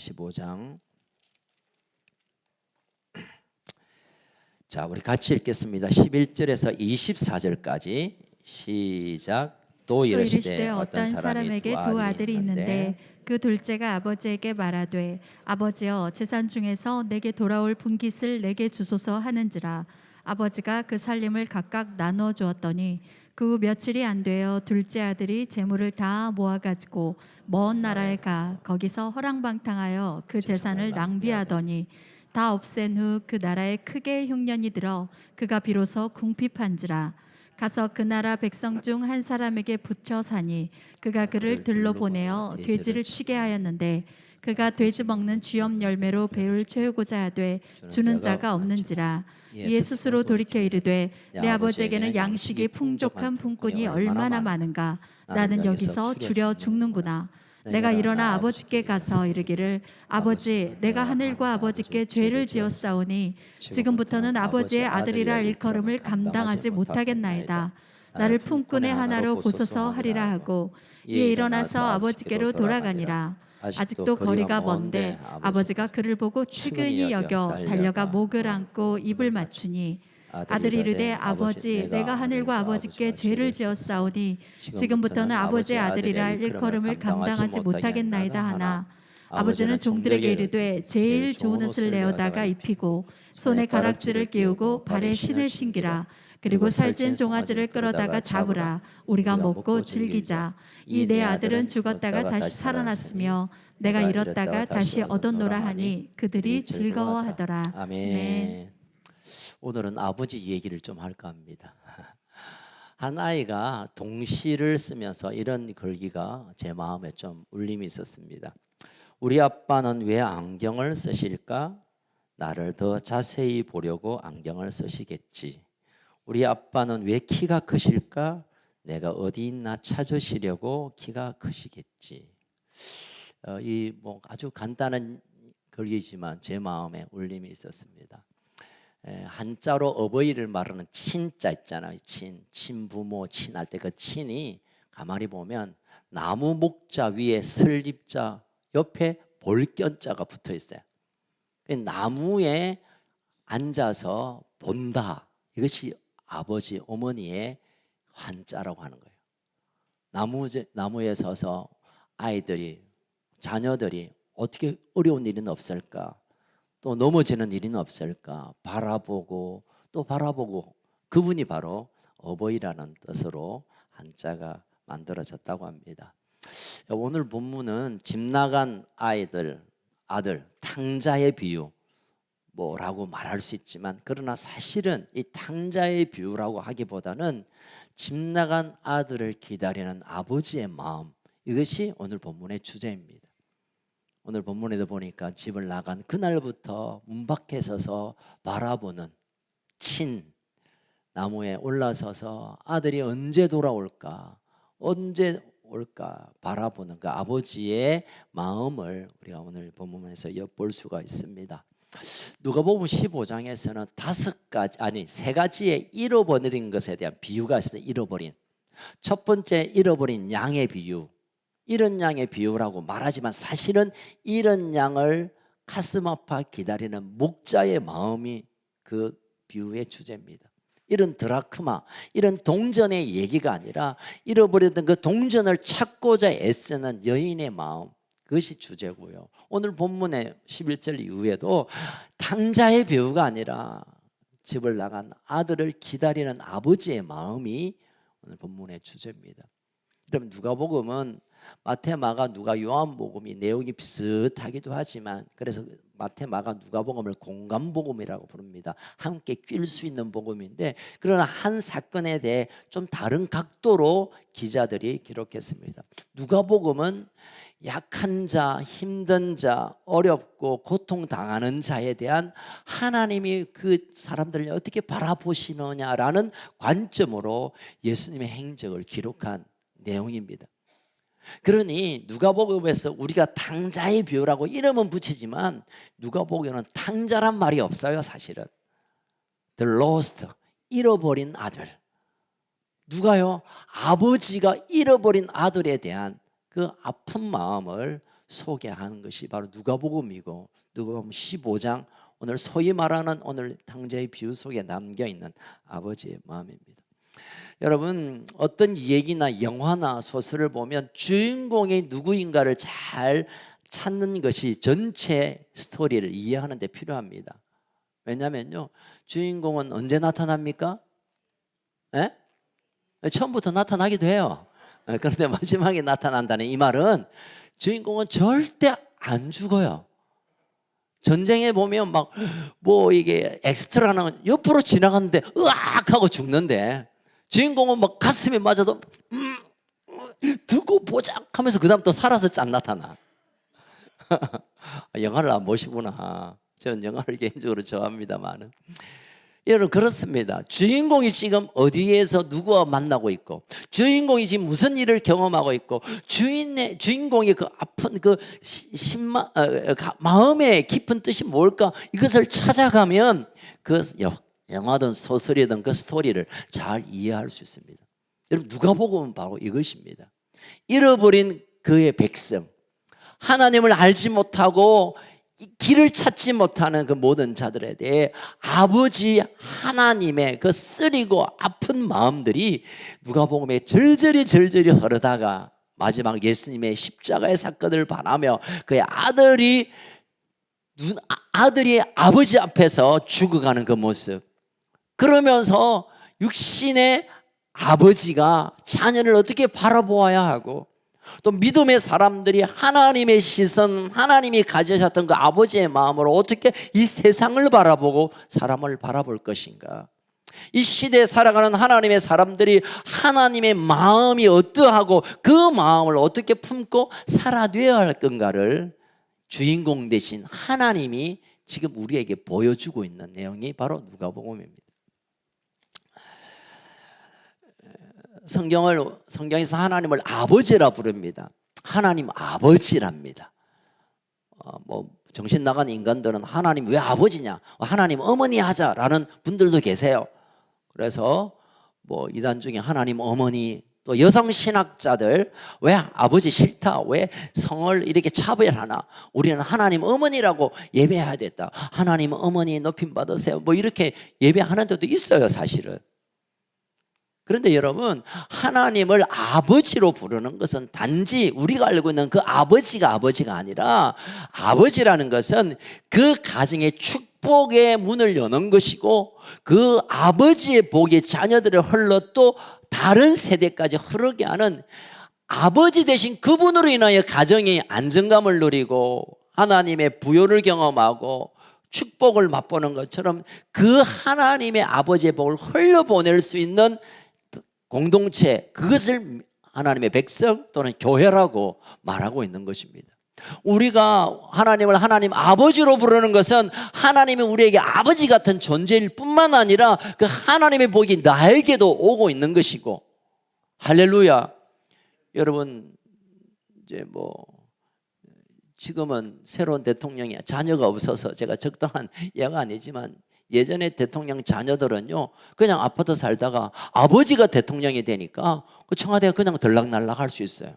15장. 자, 우리 같이 읽겠습니다. 11절에서 24절까지 시작. 또 이르시되 어떤 사람에게 두 아들이 있는데 그 둘째가 아버지에게 말하되 아버지여 재산 중에서 내게 돌아올 분깃을 내게 주소서 하는지라. 아버지가 그 살림을 각각 나눠 주었더니 그 후 며칠이 안 되어 둘째 아들이 재물을 다 모아 가지고 먼 나라에 가 거기서 허랑방탕하여 그 재산을 낭비하더니 다 없앤 후 그 나라에 크게 흉년이 들어 그가 비로소 궁핍한지라. 가서 그 나라 백성 중 한 사람에게 붙여 사니 그가 그를 들로 보내어 돼지를 치게 하였는데 그가 돼지 먹는 쥐염 열매로 배를 채우고자 하되 주는 자가 없는지라. 이에 스스로 돌이켜 이르되 내 아버지에게는 양식이 풍족한 품꾼이 얼마나 많은가. 나는 여기서 주려 죽는구나. 내가 일어나 아버지께 가서 이르기를 아버지 내가 하늘과 아버지께 죄를 지었사오니 지금부터는 아버지의 아들이라 일컬음을 감당하지 못하겠나이다. 나를 품꾼의 하나로 보소서 하리라 하고 이에 일어나서 아버지께로 돌아가니라. 아직도 거리가 먼데 아버지가 그를 보고 측은히 여겨 달려가 목을 안고 입을 맞추니 아들이 이르되 아버지 내가 하늘과 아버지께 죄를 지었사오니 지금부터는 아버지의 아들이라 일컬음을 감당하지 못하겠나이다 하나 아버지는 종들에게 이르되 제일 좋은 옷을 내어다가 입히고 손에 가락지를 끼우고 발에 신을 신기라. 그리고 살찐 종아지를 끌어다가 잡으라. 우리가 먹고 즐기자. 이 내 아들은 죽었다가 다시 살아났으며 내가 잃었다가 다시 얻었노라 하니 그들이 즐거워하더라. 아멘. 오늘은 아버지 얘기를 좀 할까 합니다. 한 아이가 동시를 쓰면서 이런 글귀가 제 마음에 좀 울림이 있었습니다. 우리 아빠는 왜 안경을 쓰실까? 나를 더 자세히 보려고 안경을 쓰시겠지. 우리 아빠는 왜 키가 크실까? 내가 어디 있나 찾으시려고 키가 크시겠지. 이 뭐 아주 간단한 글이지만 제 마음에 울림이 있었습니다. 한자로 어버이를 말하는 친자 있잖아요. 친부모 친할 때 그 친이 가만히 보면 나무 목자 위에 설립자 옆에 볼견자가 붙어 있어요. 나무에 앉아서 본다. 이것이 아버지 어머니의 한자라고 하는 거예요. 나무에 서서 아이들이 자녀들이 어떻게 어려운 일은 없을까? 또 넘어지는 일은 없을까? 바라보고 또 바라보고 그분이 바로 어버이라는 뜻으로 한자가 만들어졌다고 합니다. 오늘 본문은 집 나간 아들 탕자의 비유 뭐라고 말할 수 있지만 그러나 사실은 이 탕자의 비유라고 하기보다는 집 나간 아들을 기다리는 아버지의 마음, 이것이 오늘 본문의 주제입니다. 오늘 본문에도 보니까 집을 나간 그날부터 문 밖에 서서 바라보는 친, 나무에 올라서서 아들이 언제 돌아올까, 언제 올까 바라보는 그 아버지의 마음을 우리가 오늘 본문에서 엿볼 수가 있습니다. 누가복음 15장에서는 세 가지의 잃어버린 것에 대한 비유가 있습니다. 첫 번째 잃어버린 양의 비유, 잃은 양의 비유라고 말하지만 사실은 잃은 양을 가슴 아파 기다리는 목자의 마음이 그 비유의 주제입니다. 이런 드라크마, 이런 동전의 얘기가 아니라 잃어버렸던 그 동전을 찾고자 애쓰는 여인의 마음, 그것이 주제고요. 오늘 본문의 11절 이후에도 탕자의 비유가 아니라 집을 나간 아들을 기다리는 아버지의 마음이 오늘 본문의 주제입니다. 그럼 누가복음은 마태, 마가, 누가, 요한복음이 내용이 비슷하기도 하지만 그래서 마태, 마가, 누가복음을 공감복음이라고 부릅니다. 함께 낄 수 있는 복음인데 그러나 한 사건에 대해 좀 다른 각도로 기자들이 기록했습니다. 누가복음은 약한 자, 힘든 자, 어렵고 고통당하는 자에 대한 하나님이 그 사람들을 어떻게 바라보시느냐라는 관점으로 예수님의 행적을 기록한 내용입니다. 그러니 누가복음에서 우리가 탕자의 비유라고 이름은 붙이지만 누가복음에는 탕자란 말이 없어요. 사실은 The lost, 잃어버린 아들. 누가요? 아버지가 잃어버린 아들에 대한 그 아픈 마음을 소개하는 것이 바로 누가복음이고, 누가복음 15장 오늘 소위 말하는 오늘 탕자의 비유 속에 담겨 있는 아버지의 마음입니다. 여러분, 어떤 얘기나 영화나 소설을 보면 주인공이 누구인가를 잘 찾는 것이 전체 스토리를 이해하는 데 필요합니다. 왜냐하면요, 주인공은 언제 나타납니까? 에? 처음부터 나타나기도 해요. 그런데 마지막에 나타난다는 이 말은 주인공은 절대 안 죽어요. 전쟁에 보면 막 뭐 이게 엑스트라는 옆으로 지나갔는데 으악 하고 죽는데, 주인공은 막 가슴에 맞아도 두고 보자 하면서 그 다음 또 살아서 짠 나타나. 영화를 안 보시구나. 저는 영화를 개인적으로 좋아합니다만, 여러분 그렇습니다. 주인공이 지금 어디에서 누구와 만나고 있고, 주인공이 지금 무슨 일을 경험하고 있고, 주인공의 그 아픈 그 마음의 깊은 뜻이 뭘까, 이것을 찾아가면 그 영화든 소설이든 그 스토리를 잘 이해할 수 있습니다. 여러분, 누가복음은 바로 이것입니다. 잃어버린 그의 백성, 하나님을 알지 못하고 길을 찾지 못하는 그 모든 자들에 대해 아버지 하나님의 그 쓰리고 아픈 마음들이 누가복음에 절절히 흐르다가 마지막 예수님의 십자가의 사건을 바라며 그의 아들이 아버지 앞에서 죽어가는 그 모습, 그러면서 육신의 아버지가 자녀를 어떻게 바라보아야 하고, 또 믿음의 사람들이 하나님의 시선, 하나님이 가지셨던 그 아버지의 마음으로 어떻게 이 세상을 바라보고 사람을 바라볼 것인가, 이 시대에 살아가는 하나님의 사람들이 하나님의 마음이 어떠하고 그 마음을 어떻게 품고 살아내야 할 건가를 주인공 대신 하나님이 지금 우리에게 보여주고 있는 내용이 바로 누가복음입니다. 성경에서 하나님을 아버지라 부릅니다. 하나님 아버지랍니다. 뭐 정신 나간 인간들은 하나님 왜 아버지냐, 하나님 어머니 하자라는 분들도 계세요. 그래서 뭐 이단 중에 하나님 어머니, 또 여성 신학자들 왜 아버지 싫다, 왜 성을 이렇게 차별하나, 우리는 하나님 어머니라고 예배해야 됐다, 하나님 어머니 높임 받으세요, 뭐 이렇게 예배하는 데도 있어요 사실은. 그런데 여러분, 하나님을 아버지로 부르는 것은 단지 우리가 알고 있는 그 아버지가 아니라, 아버지라는 것은 그 가정의 축복의 문을 여는 것이고, 그 아버지의 복이 자녀들을 흘러 또 다른 세대까지 흐르게 하는, 아버지 대신 그분으로 인하여 가정이 안정감을 누리고 하나님의 부요를 경험하고 축복을 맛보는 것처럼 그 하나님의 아버지의 복을 흘려보낼 수 있는 공동체, 그것을 하나님의 백성 또는 교회라고 말하고 있는 것입니다. 우리가 하나님을 하나님 아버지로 부르는 것은 하나님이 우리에게 아버지 같은 존재일 뿐만 아니라 그 하나님의 복이 나에게도 오고 있는 것이고, 할렐루야. 여러분, 이제 뭐 지금은 새로운 대통령이 자녀가 없어서 제가 적당한 예가 아니지만, 예전에 대통령 자녀들은요 그냥 아파트 살다가 아버지가 대통령이 되니까 그 청와대가 그냥 들락날락 할 수 있어요.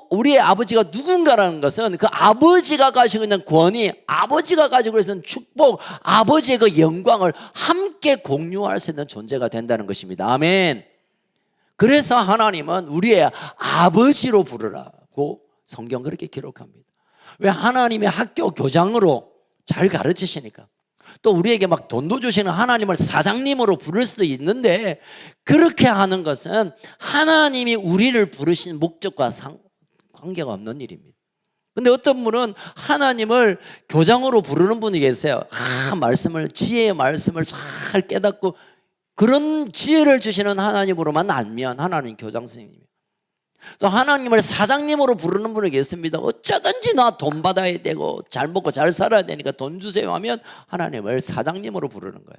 우리의 아버지가 누군가라는 것은 그 아버지가 가지고 있는 권위, 아버지가 가지고 있는 축복, 아버지의 그 영광을 함께 공유할 수 있는 존재가 된다는 것입니다. 아멘. 그래서 하나님은 우리의 아버지로 부르라고 성경 그렇게 기록합니다. 왜? 하나님의 학교 교장으로 잘 가르치시니까. 또 우리에게 막 돈도 주시는 하나님을 사장님으로 부를 수도 있는데, 그렇게 하는 것은 하나님이 우리를 부르신 목적과 관계가 없는 일입니다. 근데 어떤 분은 하나님을 교장으로 부르는 분이 계세요. 지혜의 말씀을 잘 깨닫고 그런 지혜를 주시는 하나님으로만 알면 하나님 교장 선생님이에요. 또 하나님을 사장님으로 부르는 분이 계십니다. 어쩌든지 나 돈 받아야 되고 잘 먹고 잘 살아야 되니까 돈 주세요 하면 하나님을 사장님으로 부르는 거예요.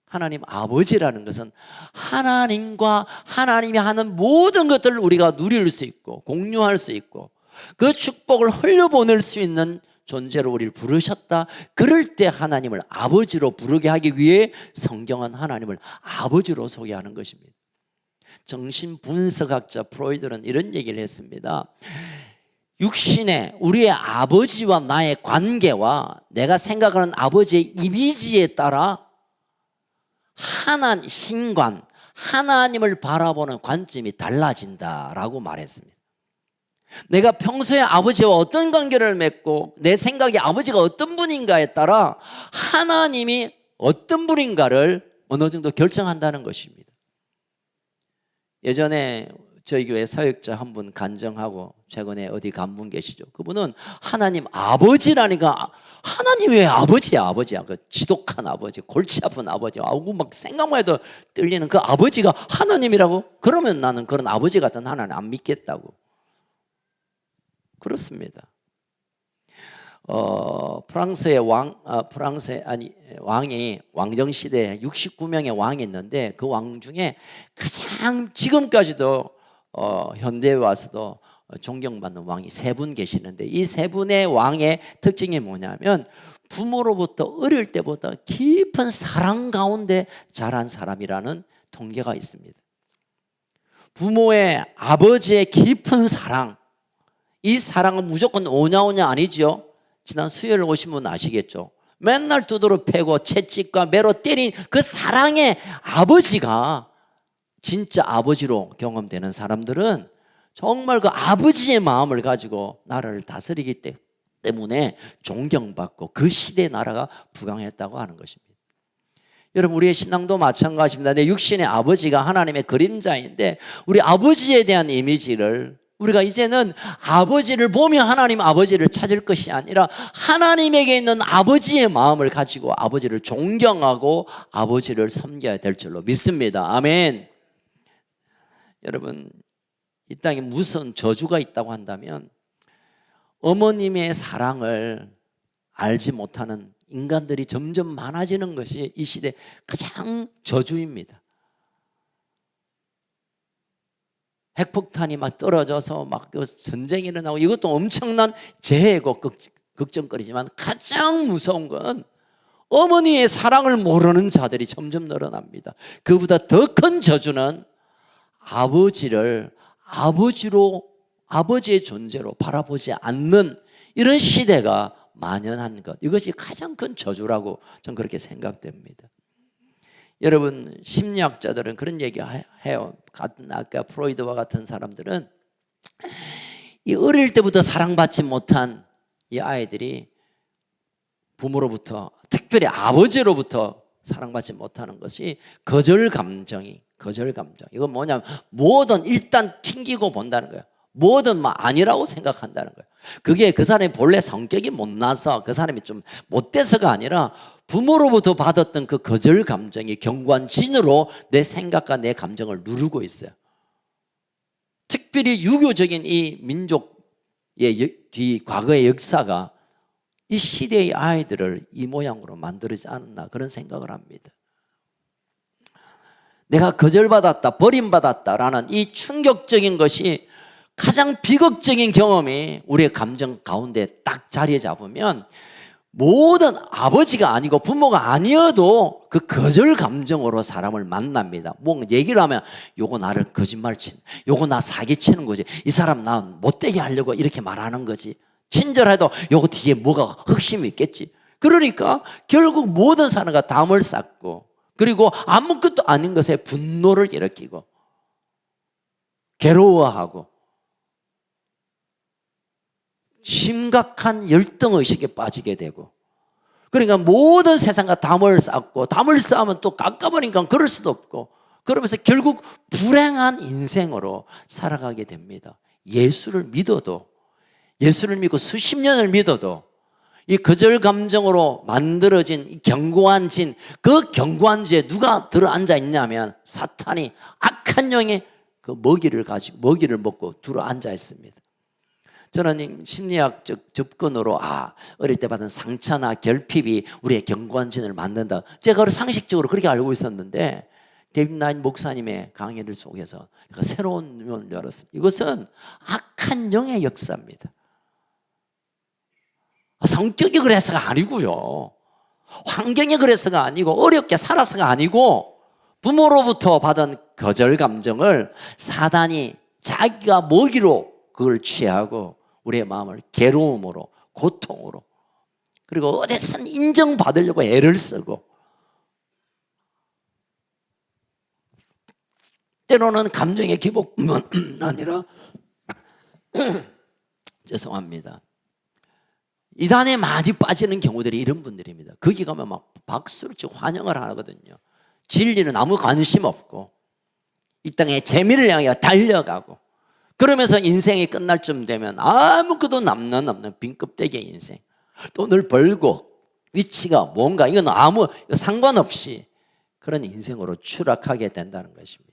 하나님 아버지라는 것은 하나님과 하나님이 하는 모든 것들을 우리가 누릴 수 있고 공유할 수 있고 그 축복을 흘려보낼 수 있는 존재로 우리를 부르셨다. 그럴 때 하나님을 아버지로 부르게 하기 위해 성경은 하나님을 아버지로 소개하는 것입니다. 정신분석학자 프로이드는 이런 얘기를 했습니다. 육신의 우리의 아버지와 나의 관계와 내가 생각하는 아버지의 이미지에 따라 신관, 하나님을 바라보는 관점이 달라진다라고 말했습니다. 내가 평소에 아버지와 어떤 관계를 맺고 내 생각에 아버지가 어떤 분인가에 따라 하나님이 어떤 분인가를 어느 정도 결정한다는 것입니다. 예전에 저희 교회 사역자 한 분 간증하고 최근에 어디 간 분 계시죠. 그분은 하나님 아버지라니까 하나님 왜 아버지야 아버지야. 그 지독한 아버지, 골치 아픈 아버지, 아우 막 생각만 해도 떨리는 그 아버지가 하나님이라고? 그러면 나는 그런 아버지 같은 하나님 안 믿겠다고. 그렇습니다. 프랑스의 왕이 왕정 시대에 69명의 왕이 있는데 그 왕 중에 가장 지금까지도 현대에 와서도 존경받는 왕이 3분 계시는데 이 3분의 왕의 특징이 뭐냐면 부모로부터 어릴 때부터 깊은 사랑 가운데 자란 사람이라는 통계가 있습니다. 부모의 아버지의 깊은 사랑, 이 사랑은 무조건 오냐오냐 아니죠. 지난 수요일 오신 분 아시겠죠. 맨날 두드러 패고 채찍과 매로 때린 그 사랑의 아버지가 진짜 아버지로 경험되는 사람들은 정말 그 아버지의 마음을 가지고 나라를 다스리기 때문에 존경받고 그 시대의 나라가 부강했다고 하는 것입니다. 여러분 우리의 신앙도 마찬가지입니다. 내 육신의 아버지가 하나님의 그림자인데 우리 아버지에 대한 이미지를 우리가 이제는 아버지를 보며 하나님 아버지를 찾을 것이 아니라 하나님에게 있는 아버지의 마음을 가지고 아버지를 존경하고 아버지를 섬겨야 될 줄로 믿습니다. 아멘. 여러분 이 땅에 무슨 저주가 있다고 한다면 어머님의 사랑을 알지 못하는 인간들이 점점 많아지는 것이 이 시대 가장 저주입니다. 핵폭탄이 막 떨어져서 막 전쟁이 일어나고 이것도 엄청난 재해고 걱정거리지만 가장 무서운 건 어머니의 사랑을 모르는 자들이 점점 늘어납니다. 그보다 더 큰 저주는 아버지를 아버지의 존재로 바라보지 않는 이런 시대가 만연한 것, 이것이 가장 큰 저주라고 저는 그렇게 생각됩니다. 여러분 심리학자들은 그런 얘기 해요. 같은 아까 프로이드와 같은 사람들은 이 어릴 때부터 사랑받지 못한 이 아이들이 부모로부터 특별히 아버지로부터 사랑받지 못하는 것이 거절 감정. 이건 뭐냐면 뭐든 일단 튕기고 본다는 거예요. 뭐든 막 아니라고 생각한다는 거예요. 그게 그 사람이 본래 성격이 못나서 그 사람이 좀 못돼서가 아니라 부모로부터 받았던 그 거절 감정이 경관진으로 내 생각과 내 감정을 누르고 있어요. 특별히 유교적인 이 민족의 과거의 역사가 이 시대의 아이들을 이 모양으로 만들지 않았나 그런 생각을 합니다. 내가 거절받았다, 버림받았다라는 이 충격적인 것이 가장 비극적인 경험이 우리의 감정 가운데 딱 자리에 잡으면 모든 아버지가 아니고 부모가 아니어도 그 거절 감정으로 사람을 만납니다. 뭐 얘기를 하면 요거 나를 거짓말친, 요거 나 사기치는 거지, 이 사람 나 못되게 하려고 이렇게 말하는 거지, 친절해도 요거 뒤에 뭐가 흑심이 있겠지. 그러니까 결국 모든 사람과 담을 쌓고 그리고 아무것도 아닌 것에 분노를 일으키고 괴로워하고 심각한 열등의식에 빠지게 되고, 그러니까 모든 세상과 담을 쌓고 담을 쌓으면 또 깎아버리니까 그럴 수도 없고, 그러면서 결국 불행한 인생으로 살아가게 됩니다. 예수를 믿고 수십 년을 믿어도 이 거절 감정으로 만들어진 이 견고한 진, 그 견고한 지에 누가 들어앉아 있냐면 사탄이, 악한 영의 그 먹이를 먹고 들어앉아 있습니다. 저는 심리학적 접근으로 어릴 때 받은 상처나 결핍이 우리의 견고한 진을 만든다, 제가 상식적으로 그렇게 알고 있었는데 데이빗 나인 목사님의 강의를 속에서 새로운 눈을 열었습니다. 이것은 악한 영의 역사입니다. 성격이 그래서가 아니고요, 환경이 그래서가 아니고, 어렵게 살아서가 아니고, 부모로부터 받은 거절 감정을 사단이 자기가 먹이로 그걸 취하고 우리의 마음을 괴로움으로, 고통으로, 그리고 어디선 인정받으려고 애를 쓰고, 때로는 감정의 기복뿐만 아니라 죄송합니다, 이단에 많이 빠지는 경우들이 이런 분들입니다. 거기 가면 막 박수를 치고 환영을 하거든요. 진리는 아무 관심 없고 이 땅에 재미를 향해 달려가고, 그러면서 인생이 끝날 쯤 되면 아무것도 남는 빈 껍데기의 인생, 돈을 벌고 위치가 뭔가 이건 아무 상관없이 그런 인생으로 추락하게 된다는 것입니다.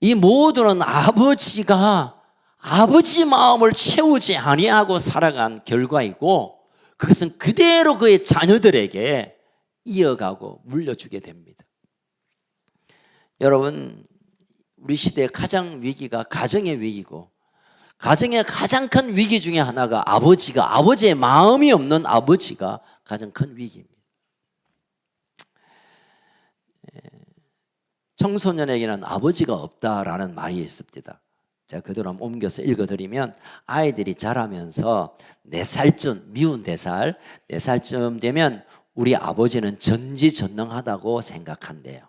이 모두는 아버지가 아버지 마음을 채우지 아니하고 살아간 결과이고, 그것은 그대로 그의 자녀들에게 이어가고 물려주게 됩니다. 여러분, 우리 시대의 가장 위기가 가정의 위기고, 가정의 가장 큰 위기 중에 하나가 아버지의 마음이 없는 아버지가 가장 큰 위기입니다. 청소년에게는 아버지가 없다라는 말이 있습니다. 제가 그대로 한번 옮겨서 읽어드리면, 아이들이 자라면서 4살쯤, 미운 4살쯤 되면 우리 아버지는 전지전능하다고 생각한대요.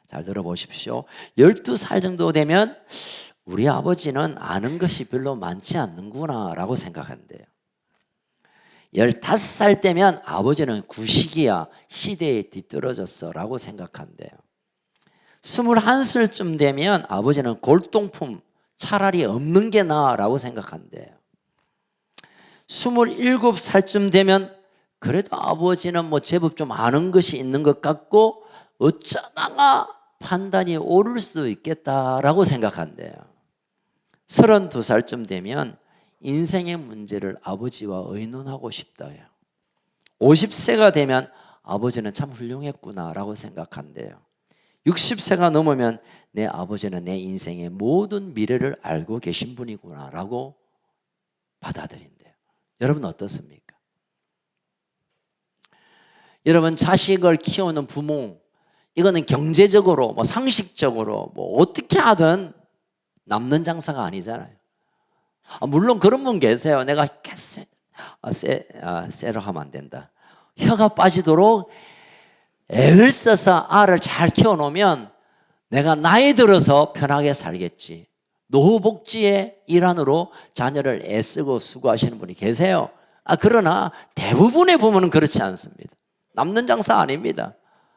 잘 들어보십시오. 12살 정도 되면 우리 아버지는 아는 것이 별로 많지 않는구나 라고 생각한대요. 15살 때면 아버지는 구식이야, 시대에 뒤떨어졌어 라고 생각한대요. 21살쯤 되면 아버지는 골동품, 차라리 없는 게 나아 라고 생각한대요. 27살쯤 되면 그래도 아버지는 뭐 제법 좀 아는 것이 있는 것 같고 어쩌다가 판단이 옳을 수도 있겠다라고 생각한대요. 32살쯤 되면 인생의 문제를 아버지와 의논하고 싶다요. 50세가 되면 아버지는 참 훌륭했구나라고 생각한대요. 60세가 넘으면 내 아버지는 내 인생의 모든 미래를 알고 계신 분이구나라고 받아들인대요. 여러분 어떻습니까? 여러분, 자식을 키우는 부모, 이거는 경제적으로 뭐 상식적으로 뭐 어떻게 하든 남는 장사가 아니잖아요. 물론 그런 분 계세요. 내가 쎄로 하면 안 된다. 혀가 빠지도록 애를 써서 알을 잘 키워놓으면 내가 나이 들어서 편하게 살겠지. 노후복지의 일환으로 자녀를 애쓰고 수고하시는 분이 계세요. 그러나 대부분의 부모는 그렇지 않습니다. 남는 장사 아닙니다.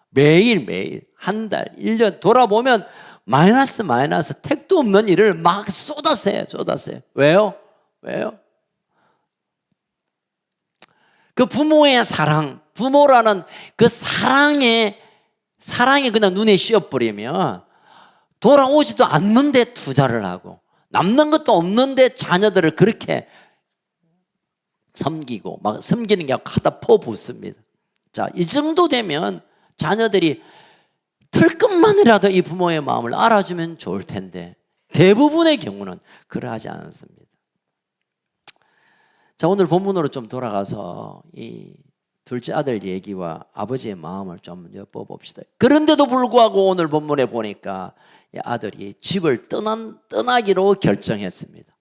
매일매일 한 달, 1년 돌아보면 마이너스 택도 없는 일을 막 쏟아서 해요. 왜요? 그 부모의 사랑, 부모라는 그 사랑이 그냥 눈에 씌어버리면 돌아오지도 않는데 투자를 하고 남는 것도 없는데 자녀들을 그렇게 섬기고 막 섬기는 게 갖다 퍼붓습니다. 자, 이 정도 되면 자녀들이 털끝만이라도 이 부모의 마음을 알아주면 좋을 텐데 대부분의 경우는 그러하지 않습니다. 자, 오늘 본문으로 좀 돌아가서 이 둘째 아들 얘기와 아버지의 마음을 좀 엿보봅시다. 그런데도 불구하고 오늘 본문에 보니까 이 아들이 집을 떠나기로 결정했습니다.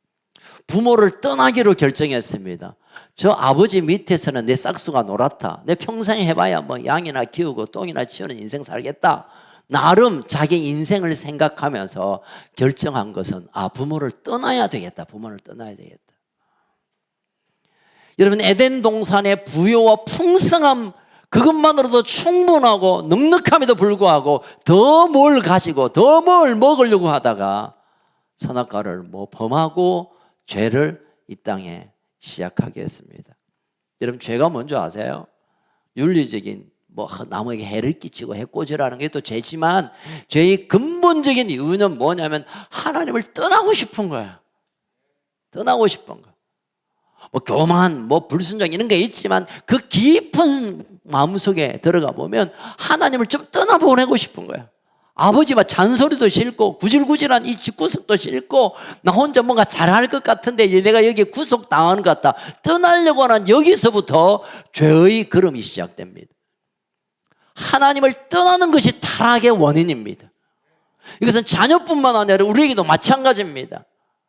부모를 떠나기로 결정했습니다. 저 아버지 밑에서는 내 싹수가 놀았다. 내 평생 해봐야 뭐 양이나 키우고 똥이나 치우는 인생 살겠다. 나름 자기 인생을 생각하면서 결정한 것은 부모를 떠나야 되겠다. 여러분, 에덴 동산의 부요와 풍성함 그것만으로도 충분하고 넉넉함에도 불구하고 더 뭘 가지고 더 뭘 먹으려고 하다가 선악과를 범하고 죄를 이 땅에 시작하게 했습니다. 여러분, 죄가 뭔지 아세요? 윤리적인 남에게 해를 끼치고 해코지라는 게 또 죄지만 죄의 근본적인 이유는 뭐냐면 하나님을 떠나고 싶은 거야. 교만, 불순종 이런 게 있지만 그 깊은 마음속에 들어가 보면 하나님을 좀 떠나보내고 싶은 거야. 아버지와 잔소리도 싫고 구질구질한 이 집구석도 싫고 나 혼자 뭔가 잘할 것 같은데 내가 여기에 구속당하는 것 같다. 떠나려고 하는 여기서부터 죄의 걸음이 시작됩니다. 하나님을 떠나는 것이 타락의 원인입니다. 이것은 자녀뿐만 아니라 우리에게도 마찬가지입니다.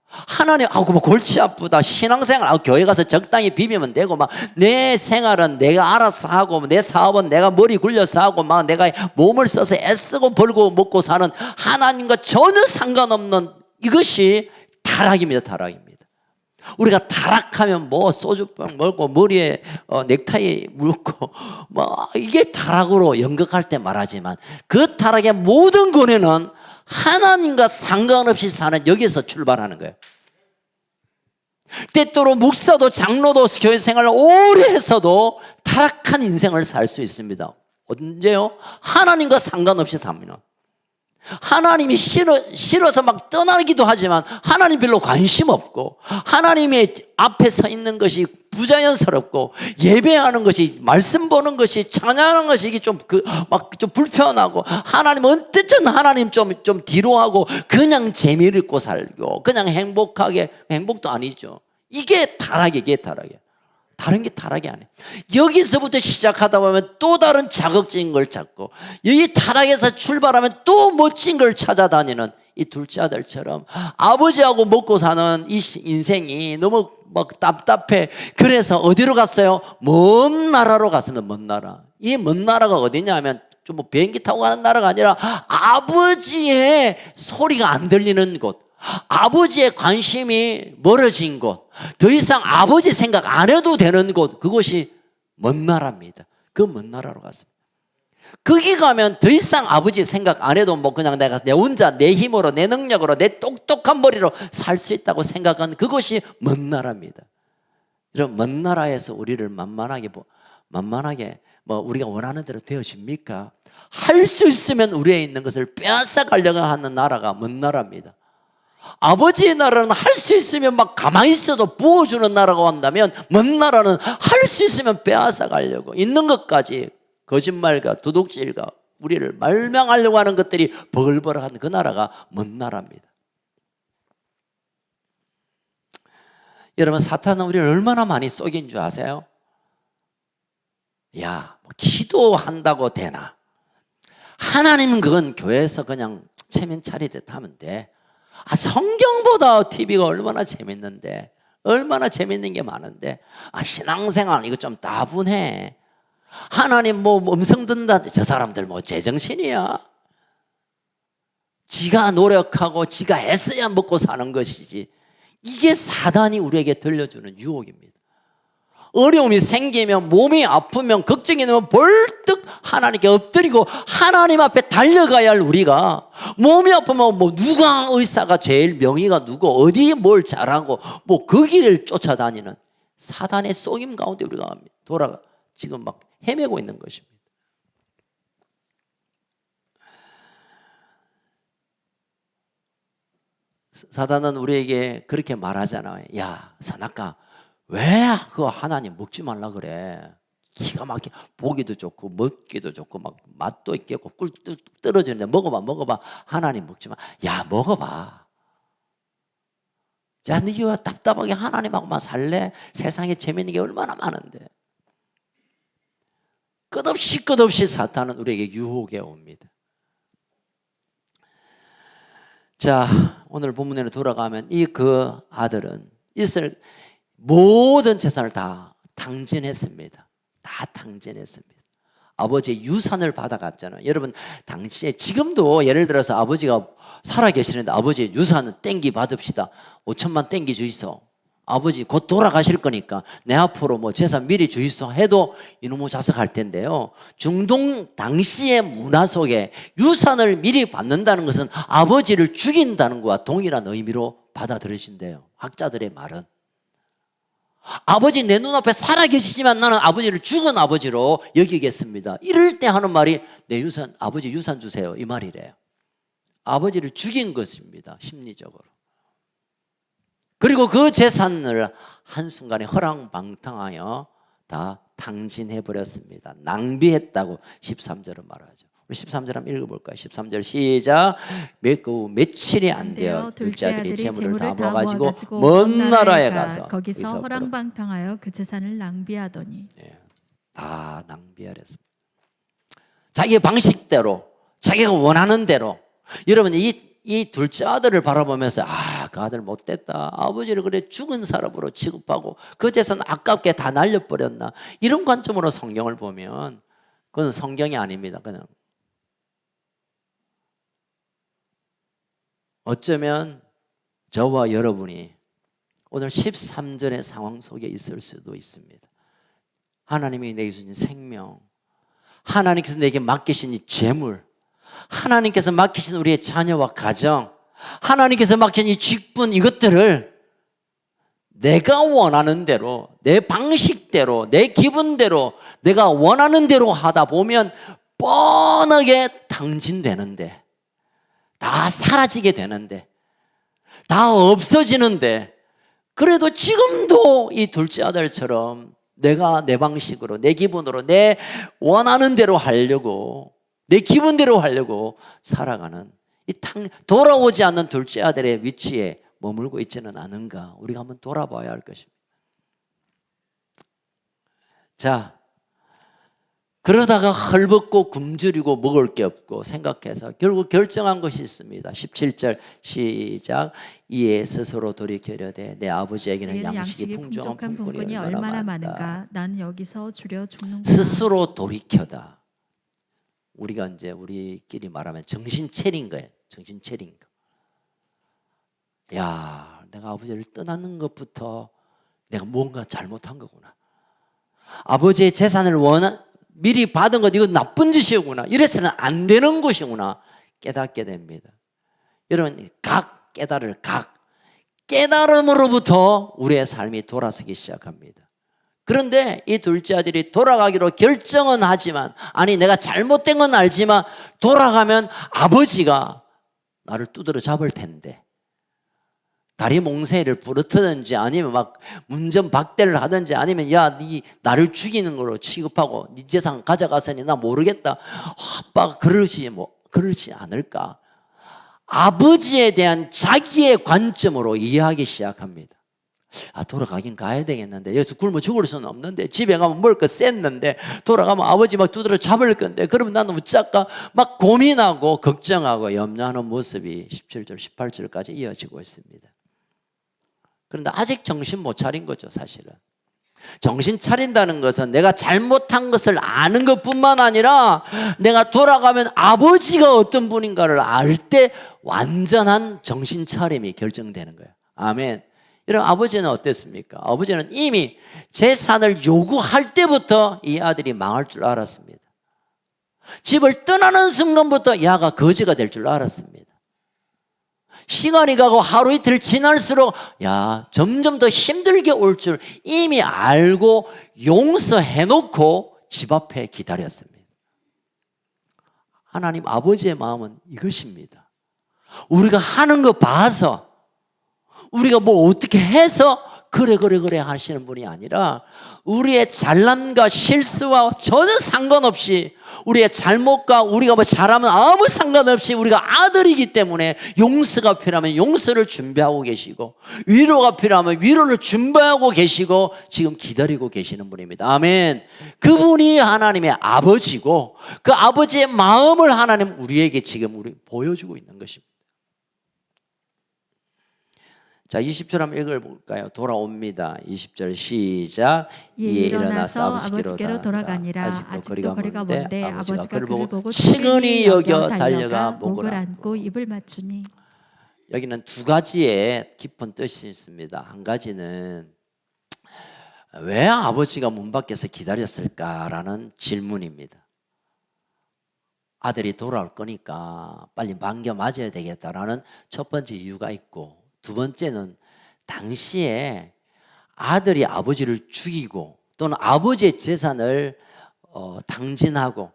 하나님, 뭐 골치 아프다, 신앙생활, 교회 가서 적당히 비비면 되고, 막 내 생활은 내가 알아서 하고, 내 사업은 내가 머리 굴려서 하고, 막 내가 몸을 써서 애쓰고 벌고 먹고 사는 하나님과 전혀 상관없는 이것이 타락입니다. 타락입니다. 우리가 타락하면 뭐 소주병 먹고 머리에 넥타이 묶고 뭐 이게 타락으로 연극할 때 말하지만, 그 타락의 모든 근원은 하나님과 상관없이 사는 여기서 출발하는 거예요. 때때로 목사도 장로도 교회 생활을 오래 했어도 타락한 인생을 살 수 있습니다. 언제요? 하나님과 상관없이 삽니다. 하나님이 싫어서 막 떠나기도 하지만 하나님 별로 관심 없고, 하나님의 앞에 서 있는 것이 부자연스럽고, 예배하는 것이, 말씀 보는 것이, 찬양하는 것이 이게 좀 불편하고, 하나님 언제든 하나님 좀 뒤로 하고 그냥 재미를 있고 살고 그냥 행복도 아니죠. 이게 타락이에요. 다른 게 타락이 아니에요. 여기서부터 시작하다 보면 또 다른 자극적인 걸 찾고, 여기 타락에서 출발하면 또 멋진 걸 찾아다니는 이 둘째 아들처럼 아버지하고 먹고 사는 이 인생이 너무 막 답답해. 그래서 어디로 갔어요? 먼 나라로 갔습니다. 먼 나라. 이 먼 나라가 어디냐 하면 좀 뭐 비행기 타고 가는 나라가 아니라 아버지의 소리가 안 들리는 곳, 아버지의 관심이 멀어진 곳, 더 이상 아버지 생각 안 해도 되는 곳, 그곳이 먼 나라입니다. 그 먼 나라로 갔습니다. 거기 가면 더 이상 아버지 생각 안 해도 뭐 그냥 내가 내 혼자 내 힘으로, 내 능력으로, 내 똑똑한 머리로 살 수 있다고 생각한 그것이 먼 나라입니다. 이런 먼 나라에서 우리를 만만하게 뭐 우리가 원하는 대로 되어집니까? 할 수 있으면 우리에 있는 것을 빼앗아 가려고 하는 나라가 먼 나라입니다. 아버지의 나라는 할 수 있으면 막 가만히 있어도 부어주는 나라고 한다면, 먼 나라는 할 수 있으면 빼앗아 가려고, 있는 것까지 거짓말과 도둑질과 우리를 말명하려고 하는 것들이 버글버글한 그 나라가 먼 나라입니다. 여러분, 사탄은 우리를 얼마나 많이 속인 줄 아세요? 야, 기도한다고 되나? 하나님은 그건 교회에서 그냥 체면 차리듯 하면 돼. 성경보다 TV가 얼마나 재밌는데, 얼마나 재밌는 게 많은데, 신앙생활 이거 좀 따분해. 하나님 뭐 음성 듣는다, 저 사람들 뭐 제정신이야. 지가 노력하고 지가 애써야 먹고 사는 것이지. 이게 사단이 우리에게 들려주는 유혹입니다. 어려움이 생기면, 몸이 아프면, 걱정이 되면 벌떡 하나님께 엎드리고 하나님 앞에 달려가야 할 우리가, 몸이 아프면 뭐 누가 의사가 제일 명의가 누구, 어디에 뭘 잘하고 뭐 그 길을 쫓아다니는 사단의 속임 가운데 우리가 지금 막 헤매고 있는 것입니다. 사단은 우리에게 그렇게 말하잖아요. 야, 선악과, 왜 그거 하나님 먹지 말라 그래? 기가 막히게 보기도 좋고 먹기도 좋고 막 맛도 있겠고 꿀뚝 떨어지는데 먹어봐. 하나님 먹지 마. 야, 먹어봐. 야, 네가 답답하게 하나님하고만 살래? 세상에 재밌는 게 얼마나 많은데. 끝없이 사탄은 우리에게 유혹해 옵니다. 자, 오늘 본문으로 돌아가면 그 아들은 모든 재산을 다 탕진했습니다. 다 탕진했습니다. 아버지의 유산을 받아갔잖아요. 여러분, 당시에 지금도 예를 들어서 아버지가 살아계시는데 아버지의 유산은 땡기 받읍시다. 5천만 땡기 주이소. 아버지 곧 돌아가실 거니까 내 앞으로 뭐 재산 미리 주이소 해도 이놈의 자석 할 텐데요. 중동 당시의 문화 속에 유산을 미리 받는다는 것은 아버지를 죽인다는 것과 동일한 의미로 받아들여진대요. 학자들의 말은. 아버지 내 눈앞에 살아계시지만 나는 아버지를 죽은 아버지로 여기겠습니다. 이럴 때 하는 말이 내 유산, 아버지 유산 주세요, 이 말이래요. 아버지를 죽인 것입니다, 심리적으로. 그리고 그 재산을 한순간에 허랑방탕하여 다 탕진해버렸습니다. 낭비했다고 13절은 말하죠. 우리 13절 한번 읽어볼까요? 13절 시작. 며칠이 안 되어 둘째 아들이 재물을 다 모아가지고 먼 나라에 가서 거기서 허랑방탕하여 그 재산을 낭비하더니. 다 낭비하랬습니다. 자기의 방식대로, 자기가 원하는 대로. 여러분, 이 둘째 아들을 바라보면서 그 아들 못됐다, 아버지를 그래 죽은 사람으로 취급하고 그 재산 아깝게 다 날려버렸나, 이런 관점으로 성경을 보면 그건 성경이 아닙니다. 그냥 어쩌면 저와 여러분이 오늘 13절의 상황 속에 있을 수도 있습니다. 하나님이 내게 주신 생명, 하나님께서 내게 맡기신 이 재물, 하나님께서 맡기신 우리의 자녀와 가정, 하나님께서 맡긴 이 직분, 이것들을 내가 원하는 대로, 내 방식대로, 내 기분대로, 내가 원하는 대로 하다 보면 뻔하게 탕진되는데, 다 사라지게 되는데, 다 없어지는데, 그래도 지금도 이 둘째 아들처럼 내가 내 방식으로, 내 기분으로, 내 원하는 대로 하려고, 내 기분대로 하려고 살아가는 이 돌아오지 않는 둘째 아들의 위치에 머물고 있지는 않은가, 우리가 한번 돌아봐야 할 것입니다. 자, 그러다가 헐벗고 굶주리고 먹을 게 없고 생각해서 결국 결정한 것이 있습니다. 17절 시작. 이에 스스로 돌이키려되 내 아버지에게는 양식이 풍족한 분꾼이 얼마나 많은가, 나는 여기서 줄여 죽는구나. 스스로 돌이켜다. 우리가 이제 우리끼리 말하면 정신 차린 거예요. 정신 차린 거. 야, 내가 아버지를 떠나는 것부터 내가 뭔가 잘못한 거구나. 아버지의 재산을 미리 받은 것, 이거 나쁜 짓이구나. 이래서는 안 되는 것이구나. 깨닫게 됩니다. 여러분, 깨달음으로부터 우리의 삶이 돌아서기 시작합니다. 그런데 이 둘째 아들이 돌아가기로 결정은 하지만, 아니 내가 잘못된 건 알지만 돌아가면 아버지가 나를 두드러 잡을 텐데, 다리 몽새를 부르트든지 아니면 막 문전박대를 하든지 아니면 야, 네 나를 죽이는 거로 취급하고 네 재산 가져가서니 나 모르겠다, 아빠가 그러지 않을까. 아버지에 대한 자기의 관점으로 이해하기 시작합니다. 돌아가긴 가야 되겠는데, 여기서 굶어 죽을 수는 없는데, 집에 가면 먹을 거 쎘는데, 돌아가면 아버지 막 두드려 잡을 건데, 그러면 나는 어쩔까 막 고민하고 걱정하고 염려하는 모습이 17절 18절까지 이어지고 있습니다. 그런데 아직 정신 못 차린 거죠. 사실은 정신 차린다는 것은 내가 잘못한 것을 아는 것뿐만 아니라 내가 돌아가면 아버지가 어떤 분인가를 알 때 완전한 정신 차림이 결정되는 거예요. 아멘. 여러분, 아버지는 어땠습니까? 아버지는 이미 재산을 요구할 때부터 이 아들이 망할 줄 알았습니다. 집을 떠나는 순간부터 야가 거지가 될 줄 알았습니다. 시간이 가고 하루 이틀 지날수록 점점 더 힘들게 올 줄 이미 알고 용서해놓고 집 앞에 기다렸습니다. 하나님 아버지의 마음은 이것입니다. 우리가 하는 거 봐서, 우리가 뭐 어떻게 해서 그래 하시는 분이 아니라, 우리의 잘남과 실수와 전혀 상관없이, 우리의 잘못과 우리가 뭐 잘하면 아무 상관없이 우리가 아들이기 때문에 용서가 필요하면 용서를 준비하고 계시고, 위로가 필요하면 위로를 준비하고 계시고 지금 기다리고 계시는 분입니다. 아멘. 그분이 하나님의 아버지고, 그 아버지의 마음을 하나님 우리에게 지금 보여주고 있는 것입니다. 자, 20절 한번 읽어볼까요? 돌아옵니다. 20절 시작. 이에 일어나서 아버지께로 돌아가니라. 아직도 거리가 먼데 아버지가 그를 보고 측은히 여겨 달려가 목을 안고 입을 맞추니. 여기는 두 가지의 깊은 뜻이 있습니다. 한 가지는 왜 아버지가 문 밖에서 기다렸을까라는 질문입니다. 아들이 돌아올 거니까 빨리 반겨 맞아야 되겠다라는 첫 번째 이유가 있고, 두 번째는 당시에 아들이 아버지를 죽이고 또는 아버지의 재산을 탕진하고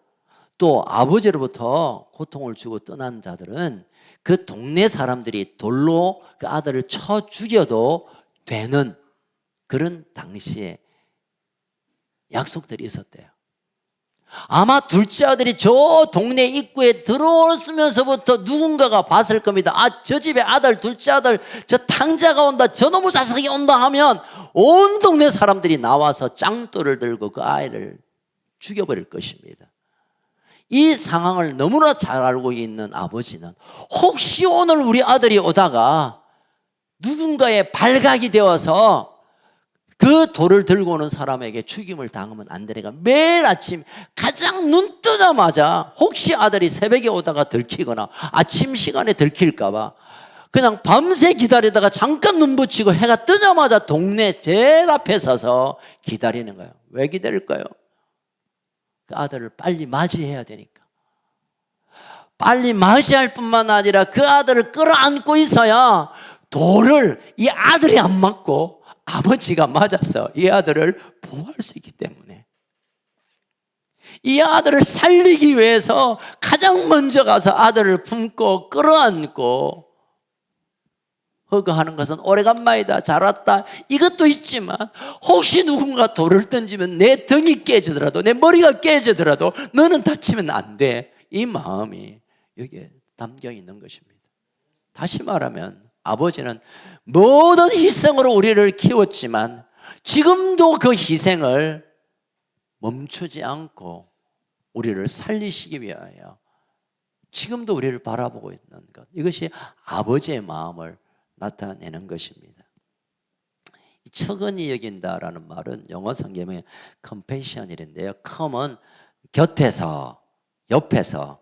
또 아버지로부터 고통을 주고 떠난 자들은 그 동네 사람들이 돌로 그 아들을 쳐 죽여도 되는 그런 당시에 약속들이 있었대요. 아마 둘째 아들이 저 동네 입구에 들어오면서부터 누군가가 봤을 겁니다. 저 집에 아들, 둘째 아들, 저 탕자가 온다, 저 놈의 자식이 온다 하면 온 동네 사람들이 나와서 짱돌을 들고 그 아이를 죽여버릴 것입니다. 이 상황을 너무나 잘 알고 있는 아버지는 혹시 오늘 우리 아들이 오다가 누군가의 발각이 되어서 그 돌을 들고 오는 사람에게 죽임을 당하면 안 되니까 매일 아침 가장 눈 뜨자마자 혹시 아들이 새벽에 오다가 들키거나 아침 시간에 들킬까 봐 그냥 밤새 기다리다가 잠깐 눈 붙이고 해가 뜨자마자 동네 제일 앞에 서서 기다리는 거예요. 왜 기다릴까요? 그 아들을 빨리 맞이해야 되니까. 빨리 맞이할 뿐만 아니라 그 아들을 끌어안고 있어야 돌을 이 아들이 안 맞고 아버지가 맞아서 이 아들을 보호할 수 있기 때문에 이 아들을 살리기 위해서 가장 먼저 가서 아들을 품고 끌어안고 허거하는 것은 오래간만이다, 잘 왔다, 이것도 있지만 혹시 누군가 돌을 던지면 내 등이 깨지더라도 내 머리가 깨지더라도 너는 다치면 안 돼, 이 마음이 여기에 담겨 있는 것입니다. 다시 말하면 아버지는 모든 희생으로 우리를 키웠지만 지금도 그 희생을 멈추지 않고 우리를 살리시기 위하여 지금도 우리를 바라보고 있는 것, 이것이 아버지의 마음을 나타내는 것입니다. 측은히 여긴다라는 말은 영어 성경에 compassion인데요. come은 곁에서, 옆에서,